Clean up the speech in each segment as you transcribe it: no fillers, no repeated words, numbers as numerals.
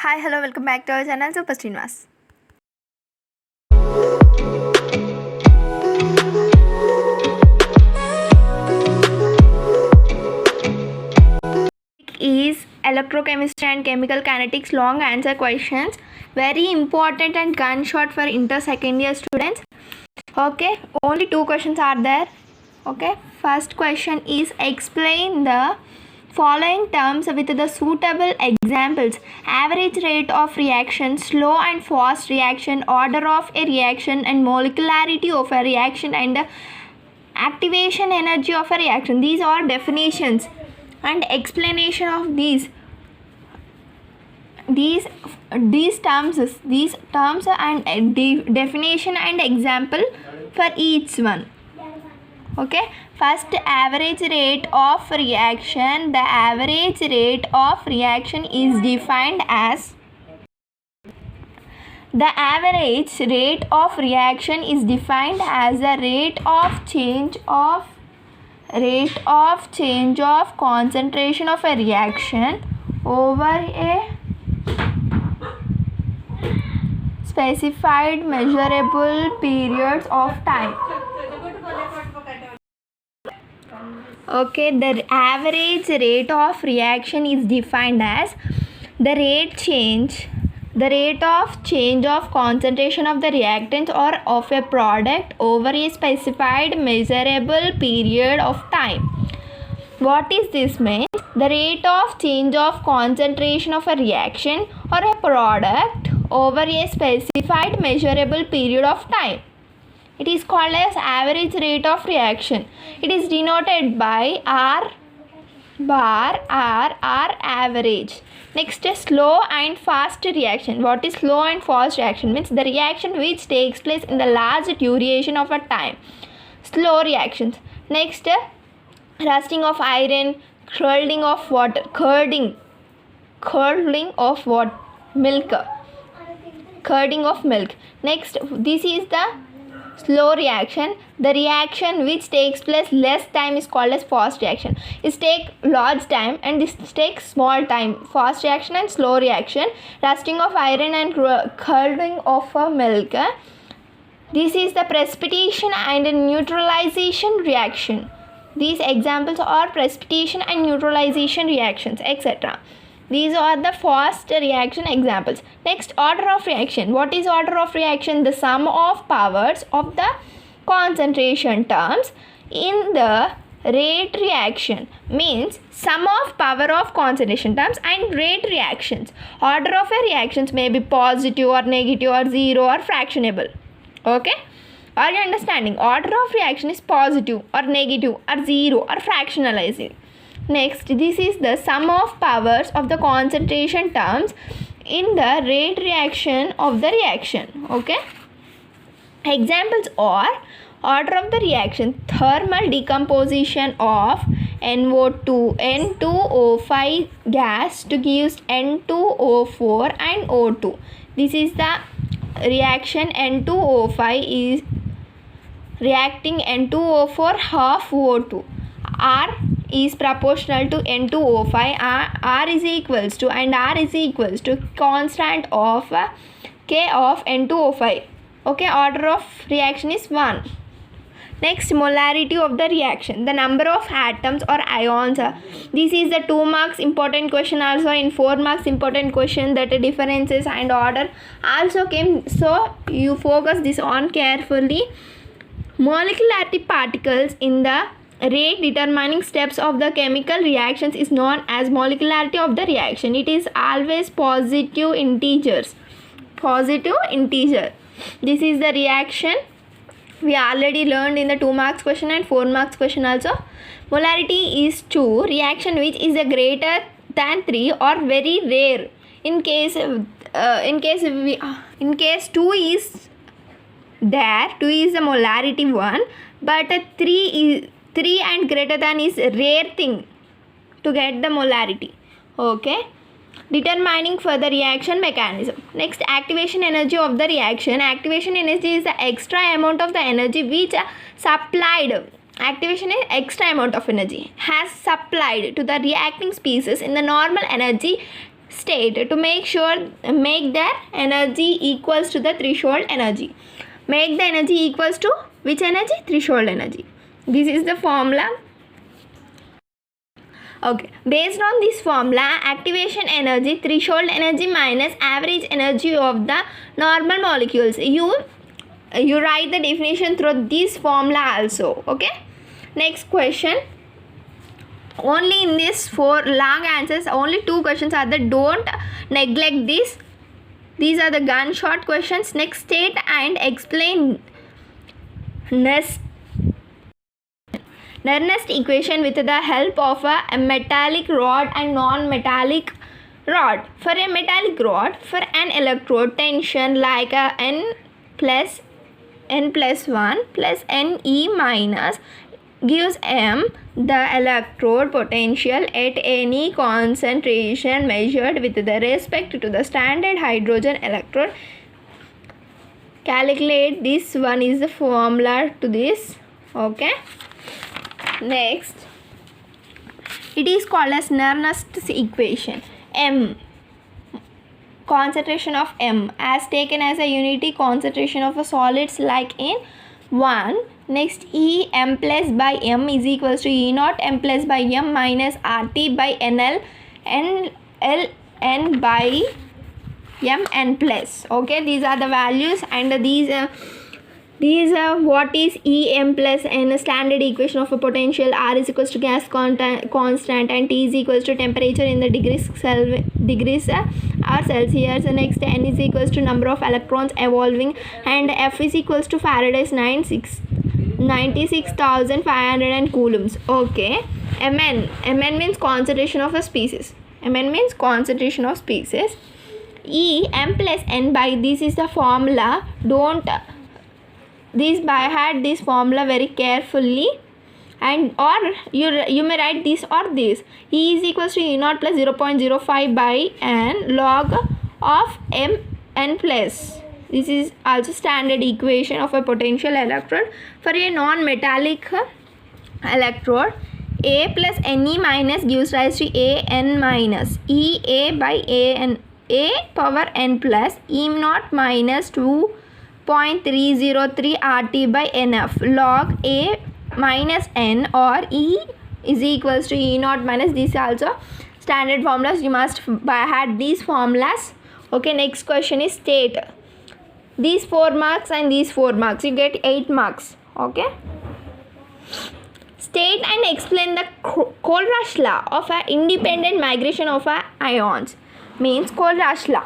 Hi, hello, welcome back to our channel Super Srinivas. Is electrochemistry and chemical kinetics long answer questions, very important and gunshot for inter second year students. Okay, only two questions are there. Okay, first question is explain the following terms with the suitable examples: average rate of reaction, slow and fast reaction, order of a reaction, and molecularity of a reaction, and activation energy of a reaction. These are definitions and explanation of these terms and definition and example for each one. Okay, first, average rate of reaction. The average rate of reaction is defined as the rate of change of concentration of a reaction over a specified measurable periods of time. Okay, the average rate of reaction is defined as the rate of change of concentration of the reactant or of a product over a specified measurable period of time. What is this mean? The rate of change of concentration of a reaction or a product over a specified measurable period of time. It is called as average rate of reaction. It is denoted by R average. Next, slow and fast reaction. What is slow and fast reaction? Means the reaction which takes place in the large duration of a time. Slow reactions. Next, rusting of iron, curdling of water, curdling of what? Milk. Curding of milk. Next, this is the slow reaction. The reaction which takes place less time is called as fast reaction. It takes large time and this takes small time. Fast reaction and slow reaction. Rusting of iron and curdling of milk. This is the precipitation and neutralization reaction. These examples are precipitation and neutralization reactions, etc. These are the fast reaction examples. Next, order of reaction. What is order of reaction? The sum of powers of the concentration terms in the rate reaction. Means sum of power of concentration terms and rate reactions. Order of a reactions may be positive or negative or zero or fractionable. Okay? Are you understanding? Order of reaction is positive or negative or zero or fractionalizing. Next, this is the sum of powers of the concentration terms in the rate reaction of the reaction. Okay. Examples are order of the reaction: thermal decomposition of N2O5 gas to give N2O4 and O2. This is the reaction. N2O5 is reacting N2O4 half O2. R is proportional to N2O5. R is equals to constant of K of N2O5. Okay, order of reaction is 1. Next, molarity of the reaction. The number of atoms or ions. This is the 2 marks important question. Also in 4 marks important question, that differences and order also came. So you focus this on carefully. Molecularity particles in the rate determining steps of the chemical reactions is known as molecularity of the reaction. It is always positive integers. Positive integer. This is the reaction we already learned in the 2 marks question and 4 marks question also. Molarity is 2. Reaction which is a greater than 3 or very rare. In case 2 is there, 2 is the molarity 1, but 3 and greater than is a rare thing to get the molarity. Okay. Determining for the reaction mechanism. Next, activation energy of the reaction. Activation energy is the extra amount of the energy which supplied. Activation is extra amount of energy has supplied to the reacting species in the normal energy state to make their energy equals to the threshold energy. Make the energy equals to which energy? Threshold energy. This is the formula. Okay, based on this formula, activation energy, threshold energy minus average energy of the normal molecules. You write the definition through this formula also. Okay, next question. Only in this 4 long answers, only 2 questions are there. Don't neglect this. These are the gunshot questions. Next, state and explain Narnist equation with the help of a metallic rod and non-metallic rod. For a metallic rod, for an electrode tension like a n plus 1 plus Ne minus gives M the electrode potential at any concentration measured with the respect to the standard hydrogen electrode. Calculate this. One is the formula to this. Okay. Next, it is called as Narnist equation. M, concentration of M as taken as a unity concentration of a solids like in 1. Next, E M plus by M is equals to E naught M plus by M minus RT by NL N by M N plus. Okay, these are the values, and these what is E M plus N, standard equation of a potential. R is equals to gas constant and T is equals to temperature in the degrees or Celsius. Next, N is equals to number of electrons evolving, and F is equals to Faraday's 96,500 coulombs. Okay, Mn means concentration of a species. Mn means concentration of species. E M plus N by, this is the formula. Don't this by heart this formula very carefully, and or you may write this or this. E is equals to E naught plus 0.05 by n log of M n plus. This is also standard equation of a potential electrode. For a non-metallic electrode, A plus Ne minus gives rise to A n minus E A by A power n plus E naught minus 2.303 RT by NF log A minus N, or E is equals to E naught minus, this also standard formulas. You must by heart these formulas. Okay, next question is state. These 4 marks and these 4 marks, you get 8 marks. Okay, state and explain the Kohlrausch law of an independent migration of ions. Means Kohlrausch law.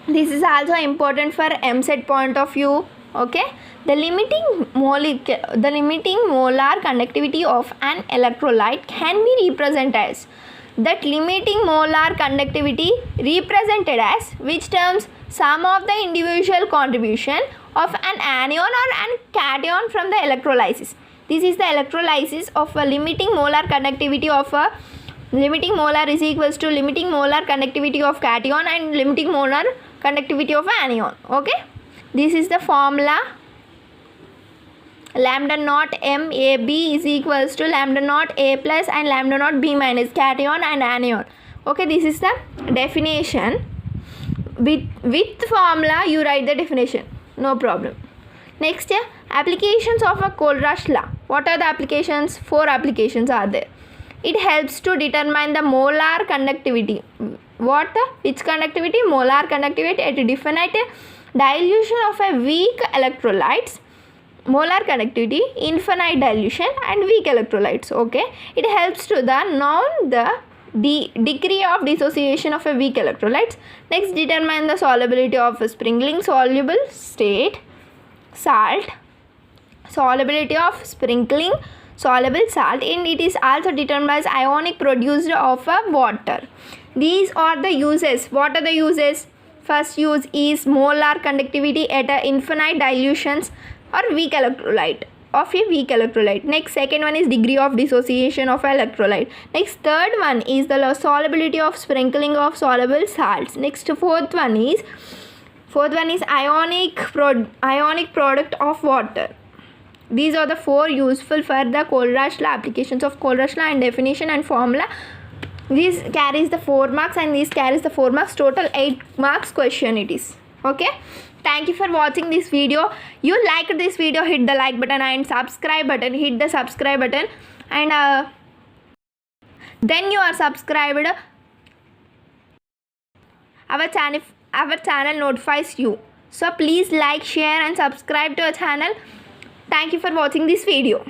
This is also important for MSET point of view. Okay, the limiting molar conductivity of an electrolyte can be represented as, that limiting molar conductivity represented as which terms? Sum of the individual contribution of an anion or an cation from the electrolysis. This is the electrolysis of a limiting molar conductivity of a limiting molar is equals to limiting molar conductivity of cation and limiting molar conductivity of anion. Okay, this is the formula. Lambda naught MAB is equals to lambda naught A plus and lambda naught B minus, cation and anion. Okay, this is the definition. With formula you write the definition, no problem. Next, applications of a Kohlrausch law. What are the applications? 4 applications are there. It helps to determine the molar conductivity. Which conductivity? Molar conductivity at definite dilution of a weak electrolytes. Molar conductivity, infinite dilution and weak electrolytes. Okay, it helps to the degree of dissociation of a weak electrolytes. Next, determine the solubility of a sprinkling soluble state salt. Solubility of sprinkling soluble salt, and it is also determined as ionic produced of a water. These are the uses. What are the uses? First use is molar conductivity at a infinite dilutions or weak electrolyte of a weak electrolyte. Next, second one is degree of dissociation of electrolyte. Next, third one is the solubility of sprinkling of soluble salts. Next, fourth one is ionic product of water. These are the 4 useful for the Kohlrausch law, applications of Kohlrausch law and definition and formula. This carries the 4 marks and this carries the 4 marks. Total 8 marks question it is. Okay. Thank you for watching this video. You liked this video, hit the like button and subscribe button. Hit the subscribe button and then you are subscribed. Our channel notifies you. So please like, share and subscribe to our channel. Thank you for watching this video.